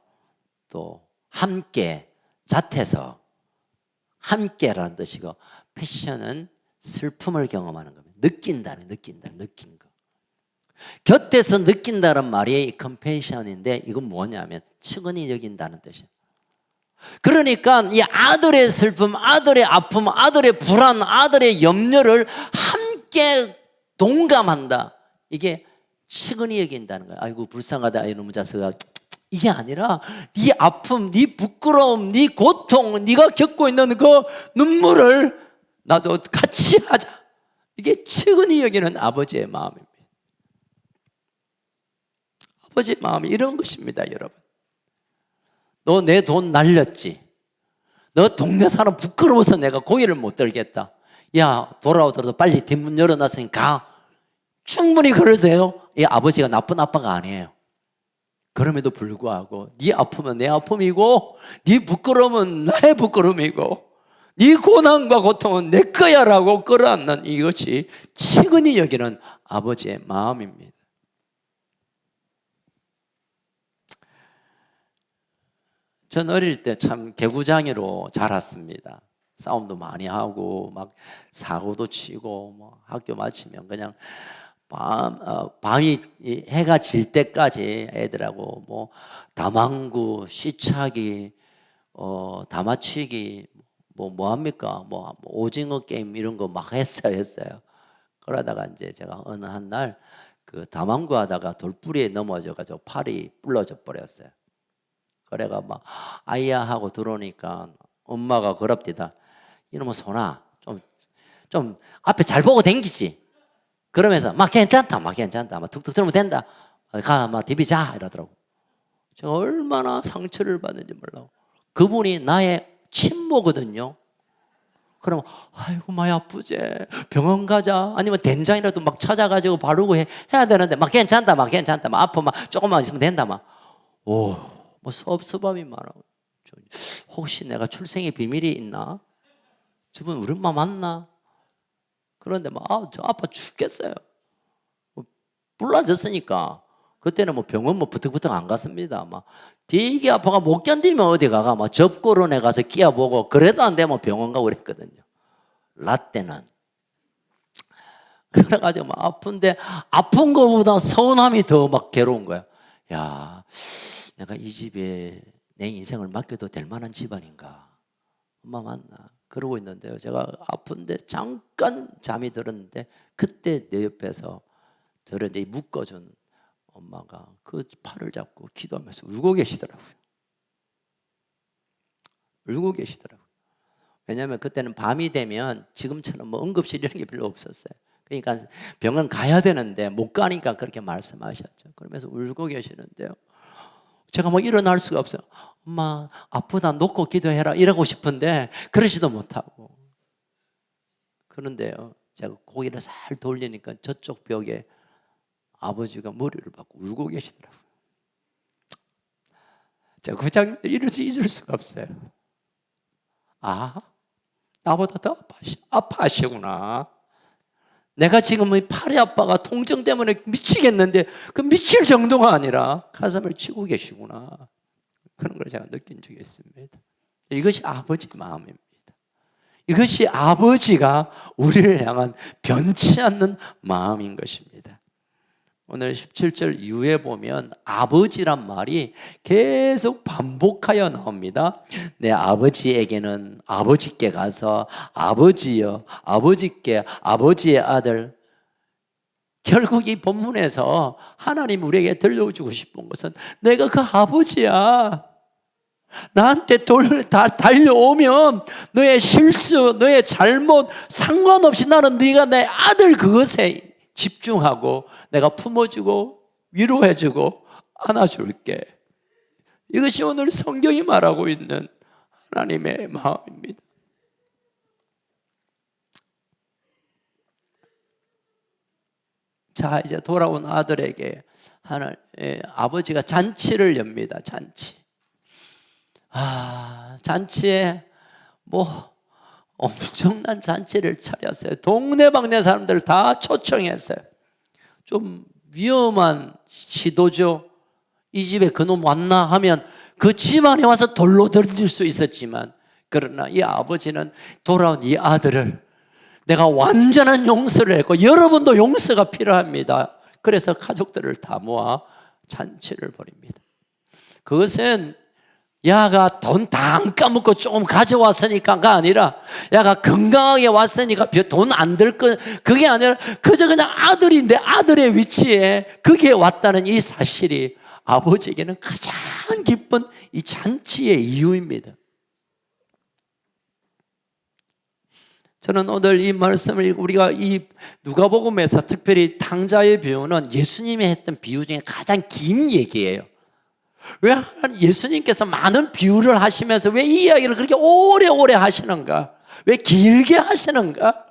또 함께, 잣에서, 함께라는 뜻이고, 패션은 슬픔을 경험하는 겁니다. 느낀 거. 곁에서 느낀다는 말이 compassion인데 이건 뭐냐면 측은히 여긴다는 뜻이에요. 그러니까 이 아들의 슬픔, 아들의 아픔, 아들의 불안, 아들의 염려를 함께 동감한다. 이게 측은히 여긴다는 거예요. 아이고 불쌍하다 이놈의 자식아. 이게 아니라 네 아픔, 네 부끄러움, 네 고통, 네가 겪고 있는 그 눈물을 나도 같이 하자. 이게 측은히 여기는 아버지의 마음입니다. 아버지의 마음이 이런 것입니다, 여러분. 너 내 돈 날렸지? 너 동네 사람 부끄러워서 내가 고기를 못 들겠다. 야, 돌아오더라도 빨리 뒷문 열어놨으니 가. 충분히 그래도 돼요. 이 아버지가 나쁜 아빠가 아니에요. 그럼에도 불구하고 네 아픔은 내 아픔이고 네 부끄러움은 나의 부끄러움이고 네 고난과 고통은 내 거야라고 끌어안는 이것이 측은히 여기는 아버지의 마음입니다. 전 어릴 때 참 개구장이로 자랐습니다. 싸움도 많이 하고 막 사고도 치고 뭐 학교 마치면 그냥 밤이 해가 질 때까지 애들하고 뭐 다망구, 시차기, 다마치기, 뭐 합니까? 뭐 오징어 게임 이런 거 막 했어요. 그러다가 이제 제가 어느 한 날 그 다망구 하다가 돌뿌리에 넘어져가지고 팔이 부러져 버렸어요. 그래가 막 아이야 하고 들어오니까 엄마가 그럽디다. 이놈의 소나 좀 앞에 잘 보고 댕기지. 그러면서 막 괜찮다, 막 툭툭 들으면 된다. 가, 막 디비자 이러더라고. 제가 얼마나 상처를 받는지 몰라요. 그분이 나의 친모거든요. 그러면 아이고 많이 아프지, 병원 가자, 아니면 된장이라도 막 찾아가지고 바르고 해야 되는데 막 괜찮다, 막 아프면 조금만 있으면 된다, 막. 오, 뭐 섭섭함이 많아. 혹시 내가 출생의 비밀이 있나? 저분 우리 엄마 맞나? 그런데 막 저 아파 죽겠어요. 불나졌으니까 그때는 뭐 병원 뭐 부탁부탁 안 갔습니다. 막 되게 아파가 못 견디면 어디 가가 막 접고론에 가서 끼어보고 그래도 안 되면 병원 가고 그랬거든요. 라떼는. 그래가지고 막 아픈데 아픈 거보다 서운함이 더 막 괴로운 거야. 야, 내가 이 집에 내 인생을 맡겨도 될 만한 집안인가? 엄마 맞나? 그러고 있는데요. 제가 아픈데 잠깐 잠이 들었는데 그때 내 옆에서 저를 이제 묶어준 엄마가 그 팔을 잡고 기도하면서 울고 계시더라고요. 울고 계시더라고요. 왜냐하면 그때는 밤이 되면 지금처럼 뭐 응급실 이런 게 별로 없었어요. 그러니까 병원 가야 되는데 못 가니까 그렇게 말씀하셨죠. 그러면서 울고 계시는데요. 제가 뭐 일어날 수가 없어요. 엄마 아프다 놓고 기도해라 이러고 싶은데 그러지도 못하고. 그런데요, 제가 고개를 살 돌리니까 저쪽 벽에 아버지가 머리를 박고 울고 계시더라고요. 제가 그 장면을 잊을 수가 없어요. 아, 나보다 더 아파하시구나. 내가 지금 이 팔의 아빠가 통증 때문에 미치겠는데 그 미칠 정도가 아니라 가슴을 치고 계시구나. 그런 걸 제가 느낀 적이 있습니다. 이것이 아버지 마음입니다. 이것이 아버지가 우리를 향한 변치 않는 마음인 것입니다. 오늘 17절 이후에 보면 아버지란 말이 계속 반복하여 나옵니다. 내 아버지에게는 아버지께 가서 아버지여, 아버지께 아버지의 아들. 결국 이 본문에서 하나님 우리에게 들려주고 싶은 것은 내가 그 아버지야. 나한테 달려오면 너의 실수, 너의 잘못 상관없이 나는 네가 내 아들 그것에 집중하고 내가 품어주고 위로해주고 안아줄게. 이것이 오늘 성경이 말하고 있는 하나님의 마음입니다. 자, 이제 돌아온 아들에게 아버지가 잔치를 엽니다. 잔치. 잔치에 엄청난 잔치를 차렸어요. 동네방네 사람들 다 초청했어요. 좀 위험한 시도죠. 이 집에 그놈 왔나 하면 그 집안에 와서 돌로 던질 수 있었지만, 그러나 이 아버지는 돌아온 이 아들을 내가 완전한 용서를 했고 여러분도 용서가 필요합니다. 그래서 가족들을 다 모아 잔치를 벌입니다. 그것은 야가 돈 다 안 까먹고 조금 가져왔으니까가 아니라 야가 건강하게 왔으니까 돈 안 들 거, 그게 아니라 그저 그냥 아들인데 아들의 위치에 거기에 왔다는 이 사실이 아버지에게는 가장 기쁜 이 잔치의 이유입니다. 저는 오늘 이 말씀을 우리가 이 누가복음에서 특별히 탕자의 비유는 예수님이 했던 비유 중에 가장 긴 얘기예요. 왜 예수님께서 많은 비유를 하시면서 왜 이 이야기를 그렇게 오래오래 하시는가? 왜 길게 하시는가?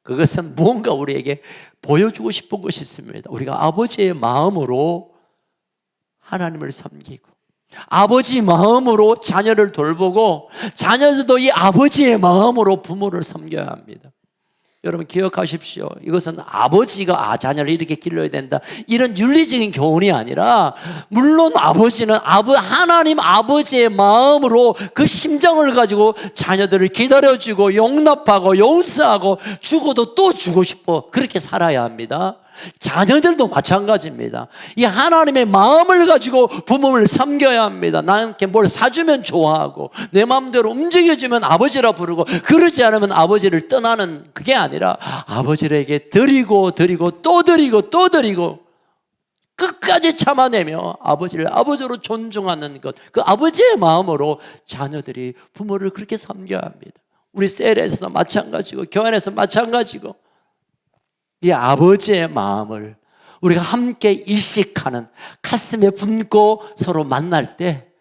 그것은 무언가 우리에게 보여주고 싶은 것이 있습니다. 우리가 아버지의 마음으로 하나님을 섬기고 아버지 마음으로 자녀를 돌보고 자녀들도 이 아버지의 마음으로 부모를 섬겨야 합니다. 여러분 기억하십시오. 이것은 아버지가 자녀를 이렇게 길러야 된다, 이런 윤리적인 교훈이 아니라, 물론 아버지는 하나님 아버지의 마음으로 그 심정을 가지고 자녀들을 기다려주고 용납하고 용서하고 죽어도 또 주고 싶어 그렇게 살아야 합니다. 자녀들도 마찬가지입니다. 이 하나님의 마음을 가지고 부모를 섬겨야 합니다. 나한테 뭘 사주면 좋아하고 내 마음대로 움직여주면 아버지라 부르고, 그러지 않으면 아버지를 떠나는 그게 아니라 아버지에게 드리고 또 드리고 끝까지 참아내며 아버지를 아버지로 존중하는 것, 그 아버지의 마음으로 자녀들이 부모를 그렇게 섬겨야 합니다. 우리 셀에서도 마찬가지고 교회 안에서 마찬가지고, 이 아버지의 마음을 우리가 함께 일식하는, 가슴에 품고 서로 만날 때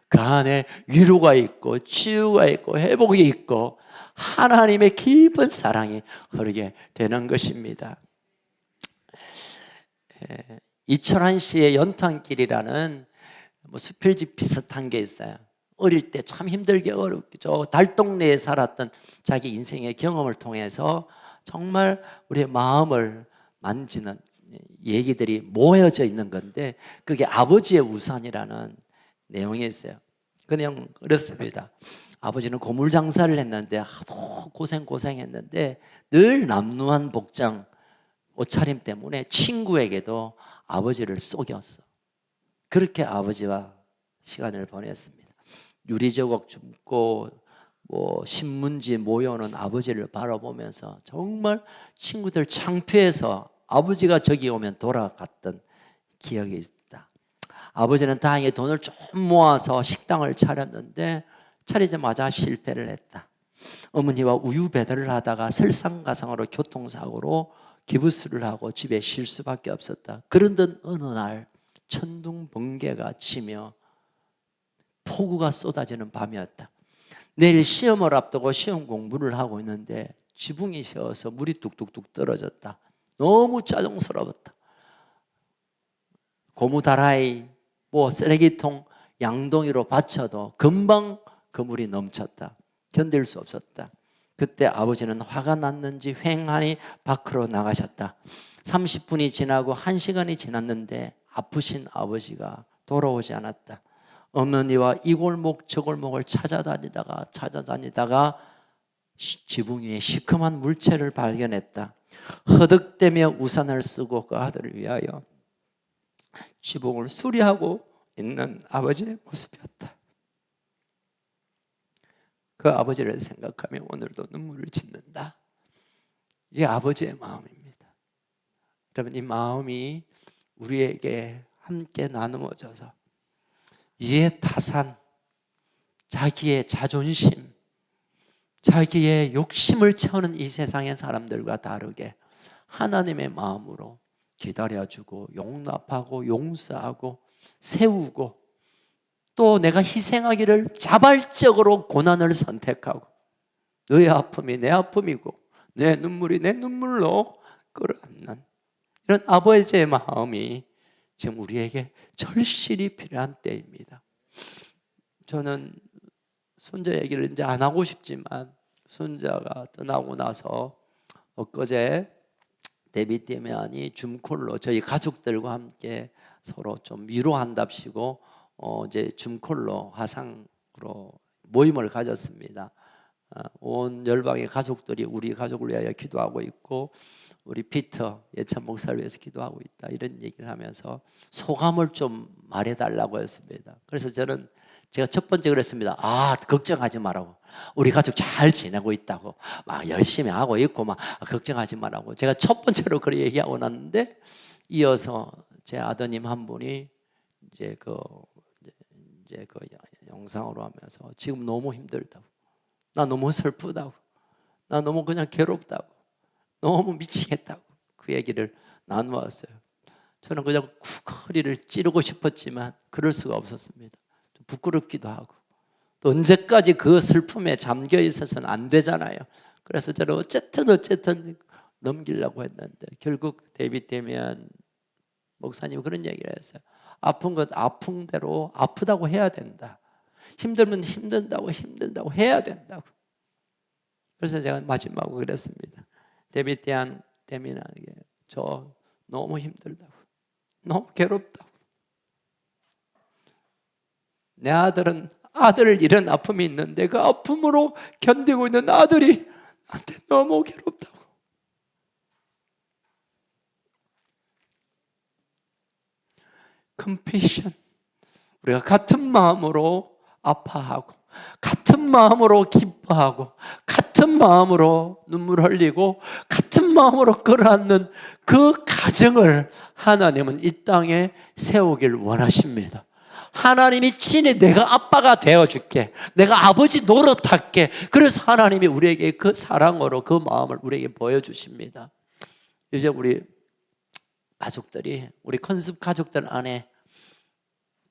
그 안에 위로가 있고 치유가 있고 회복이 있고 하나님의 깊은 사랑이 흐르게 되는 것입니다. 이철환 씨의 연탄길이라는 수필집 비슷한 게 있어요. 어릴 때 참 힘들게 어렵죠. 달동네에 살았던 자기 인생의 경험을 통해서 정말 우리의 마음을 만지는 얘기들이 모여져 있는 건데, 그게 아버지의 우산이라는 내용이 있어요. 그 내용 그렇습니다. 아버지는 고물 장사를 했는데 하도 고생했는데 늘 남루한 복장 옷차림 때문에 친구에게도 아버지를 속였어. 그렇게 아버지와 시간을 보냈습니다. 유리저곡 줍고 신문지 모여오는 아버지를 바라보면서 정말 친구들 창피해서 아버지가 저기 오면 돌아갔던 기억이 있다. 아버지는 다행히 돈을 좀 모아서 식당을 차렸는데 차리자마자 실패를 했다. 어머니와 우유 배달을 하다가 설상가상으로 교통사고로 기부스를 하고 집에 쉴 수밖에 없었다. 그런데 어느 날 천둥 번개가 치며 폭우가 쏟아지는 밤이었다. 내일 시험을 앞두고 시험 공부를 하고 있는데 지붕이 휘어서 물이 뚝뚝뚝 떨어졌다. 너무 짜증스러웠다. 고무다라이, 쓰레기통 양동이로 받쳐도 금방 그 물이 넘쳤다. 견딜 수 없었다. 그때 아버지는 화가 났는지 휑하니 밖으로 나가셨다. 30분이 지나고 1시간이 지났는데 아프신 아버지가 돌아오지 않았다. 어머니와 이 골목 저 골목을 찾아다니다가 지붕 위에 시커먼 물체를 발견했다. 허덕대며 우산을 쓰고 그 아들을 위하여 지붕을 수리하고 있는 아버지의 모습이었다. 그 아버지를 생각하며 오늘도 눈물을 짓는다. 이게 아버지의 마음입니다. 여러분, 이 마음이 우리에게 함께 나누어져서 이해 타산, 자기의 자존심, 자기의 욕심을 채우는 이 세상의 사람들과 다르게 하나님의 마음으로 기다려주고 용납하고 용서하고 세우고 또 내가 희생하기를 자발적으로 고난을 선택하고 너의 아픔이 내 아픔이고 내 눈물이 내 눈물로 끌어안는 이런 아버지의 마음이 지금 우리에게 절실히 필요한 때입니다. 저는 손자 얘기를 이제 안 하고 싶지만 손자가 떠나고 나서 엊그제 데뷔 데미안이 줌콜로 저희 가족들과 함께 서로 좀 위로한답시고 이제 줌콜로 화상으로 모임을 가졌습니다. 온 열방의 가족들이 우리 가족을 위하여 기도하고 있고 우리 피터 예찬 목사를 위해서 기도하고 있다 이런 얘기를 하면서 소감을 좀 말해달라고 했습니다. 그래서 제가 첫 번째 그랬습니다. 걱정하지 말라고. 우리 가족 잘 지내고 있다고. 막 열심히 하고 있고 막 걱정하지 말라고. 제가 첫 번째로 그렇게 얘기하고 났는데 이어서 제 아드님 한 분이 이제 그 영상으로 하면서 지금 너무 힘들다고. 나 너무 슬프다고. 나 너무 그냥 괴롭다고. 너무 미치겠다고. 그 얘기를 나누었어요. 저는 그냥 허리를 찌르고 싶었지만 그럴 수가 없었습니다. 부끄럽기도 하고 또 언제까지 그 슬픔에 잠겨 있어서는 안 되잖아요. 그래서 저는 어쨌든 넘기려고 했는데 결국 데이빗 데미안 목사님 그런 얘기를 했어요. 아픈 것 아픈 대로 아프다고 해야 된다. 힘들면 힘든다고 해야 된다고. 그래서 제가 마지막으로 그랬습니다. 데이빗 데미안에게 저 너무 힘들다고, 너무 괴롭다고. 내 아들을 잃은 아픔이 있는데 그 아픔으로 견디고 있는 아들이 나한테 너무 괴롭다고. 컴패션. 우리가 같은 마음으로 아파하고 같은 마음으로 기뻐하고 같은 마음으로 눈물 흘리고 같은 마음으로 끌어안는 그 가정을 하나님은 이 땅에 세우길 원하십니다. 하나님이 친히 내가 아빠가 되어줄게, 내가 아버지 노릇할게. 그래서 하나님이 우리에게 그 사랑으로 그 마음을 우리에게 보여주십니다. 이제 우리 가족들이 우리 컨셉 가족들 안에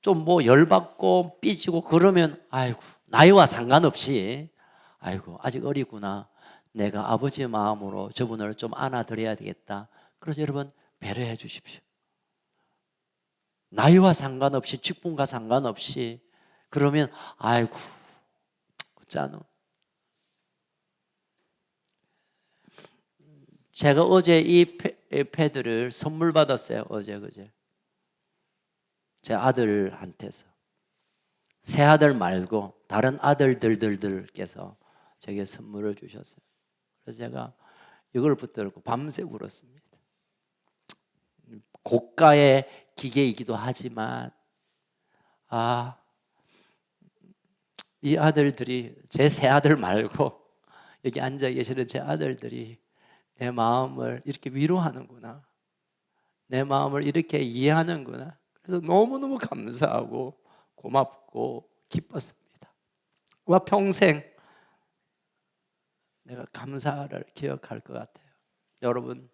좀 뭐 열받고 삐지고 그러면 아이고 나이와 상관없이 아이고 아직 어리구나, 내가 아버지의 마음으로 저분을 좀 안아드려야 되겠다. 그래서 여러분 배려해 주십시오. 나이와 상관없이 직분과 상관없이 그러면 아이고 어쩌노. 제가 어제 이 패드를 선물 받았어요. 어제 그제 제 아들한테서. 새 아들 말고 다른 아들들께서 제게 선물을 주셨어요. 그래서 제가 이걸 붙들고 밤새 울었습니다. 고가의 기계이기도 하지만 이 아들들이 제 새 아들 말고 여기 앉아 계시는 제 아들들이 내 마음을 이렇게 위로하는구나, 내 마음을 이렇게 이해하는구나. 그래서 너무너무 감사하고 고맙고 기뻤습니다. 와 평생 내가 감사를 기억할 것 같아요. 여러분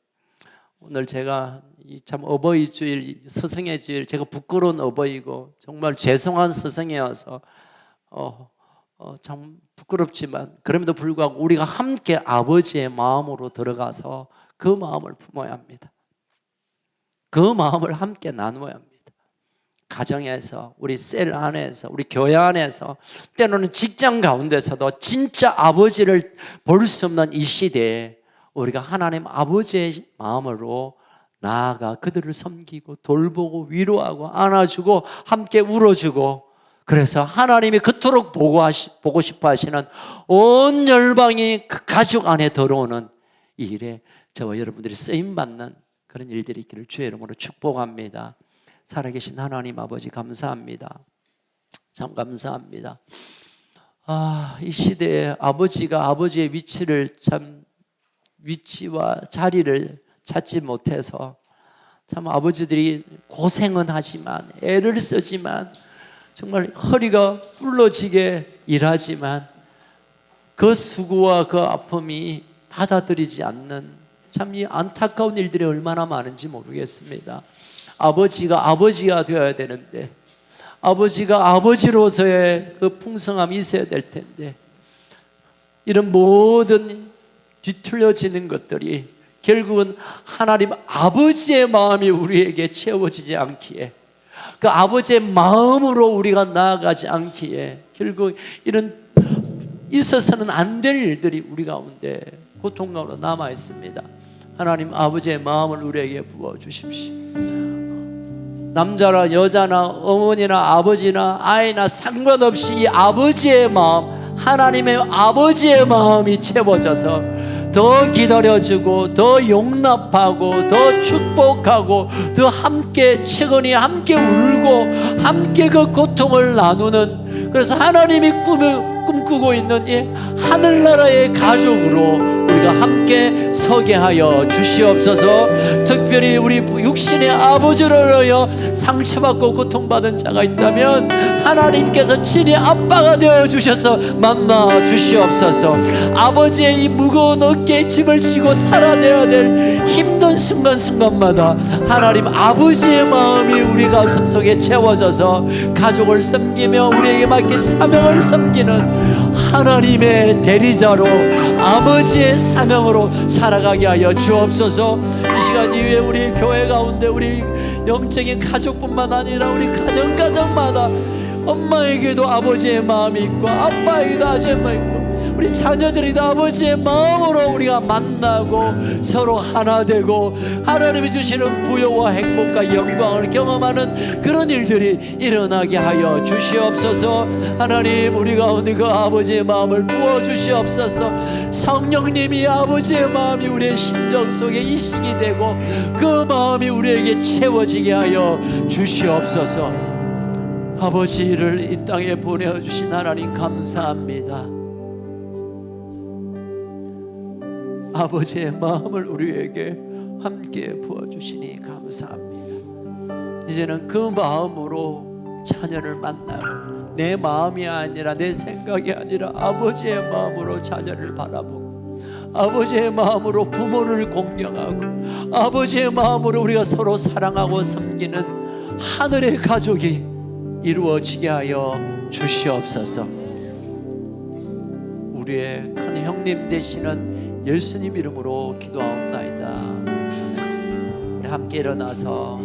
오늘 제가 참 어버이 주일, 스승의 주일, 제가 부끄러운 어버이고 정말 죄송한 스승이어서 참 부끄럽지만 그럼에도 불구하고 우리가 함께 아버지의 마음으로 들어가서 그 마음을 품어야 합니다. 그 마음을 함께 나누어야 합니다. 가정에서, 우리 셀 안에서, 우리 교회 안에서, 때로는 직장 가운데서도 진짜 아버지를 볼 수 없는 이 시대에 우리가 하나님 아버지의 마음으로 나아가 그들을 섬기고 돌보고 위로하고 안아주고 함께 울어주고, 그래서 하나님이 그토록 보고 싶어 하시는 온 열방이 그 가족 안에 들어오는 이 일에 저와 여러분들이 쓰임받는 그런 일들이 있기를 주의 이름으로 축복합니다. 살아계신 하나님 아버지 감사합니다. 참 감사합니다. 이 시대에 아버지가 아버지의 위치와 자리를 찾지 못해서 참 아버지들이 고생은 하지만, 애를 쓰지만, 정말 허리가 불러지게 일하지만 그 수고와 그 아픔이 받아들이지 않는 참 이 안타까운 일들이 얼마나 많은지 모르겠습니다. 아버지가 되어야 되는데, 아버지가 아버지로서의 그 풍성함이 있어야 될 텐데, 이런 모든 뒤틀려지는 것들이 결국은 하나님 아버지의 마음이 우리에게 채워지지 않기에, 그 아버지의 마음으로 우리가 나아가지 않기에 결국 이런 있어서는 안 될 일들이 우리 가운데 고통으로 남아 있습니다. 하나님 아버지의 마음을 우리에게 부어주십시오. 남자나 여자나 어머니나 아버지나 아이나 상관없이 이 아버지의 마음, 하나님의 아버지의 마음이 채워져서 더 기다려주고, 더 용납하고, 더 축복하고, 더 함께 측은히 함께 울고 함께 그 고통을 나누는, 그래서 하나님이 꿈꾸고 있는 이 하늘나라의 가족으로 우리가 함께 서게 하여 주시옵소서. 특별히 우리 육신의 아버지로여 상처받고 고통받은 자가 있다면 하나님께서 친히 아빠가 되어 주셔서 만나 주시옵소서. 아버지의 이 무거운 어깨에 짐을 지고 살아내야 될 힘든 순간순간마다 하나님 아버지의 마음이 우리 가슴 속에 채워져서 가족을 섬기며 우리에게 맡긴 사명을 섬기는 하나님의 대리자로, 아버지의 사명으로 살아가게 하여 주옵소서. 이 시간 이후에 우리 교회 가운데 우리 영적인 가족뿐만 아니라 우리 가정마다 엄마에게도 아버지의 마음이 있고, 아빠에게도 아버지의 마음이 있고, 우리 자녀들이도 아버지의 마음으로 우리가 만나고 서로 하나 되고 하나님이 주시는 부여와 행복과 영광을 경험하는 그런 일들이 일어나게 하여 주시옵소서. 하나님, 우리 가운데 그 아버지의 마음을 부어주시옵소서. 성령님이 아버지의 마음이 우리의 심정 속에 이식이 되고 그 마음이 우리에게 채워지게 하여 주시옵소서. 아버지를 이 땅에 보내주신 하나님 감사합니다. 아버지의 마음을 우리에게 함께 부어주시니 감사합니다. 이제는 그 마음으로 자녀를 만나고, 내 마음이 아니라 내 생각이 아니라 아버지의 마음으로 자녀를 바라보고, 아버지의 마음으로 부모를 공경하고, 아버지의 마음으로 우리가 서로 사랑하고 섬기는 하늘의 가족이 이루어지게 하여 주시옵소서. 우리의 큰 형님 되시는 예수님 이름으로 기도하옵나이다. 함께 일어나서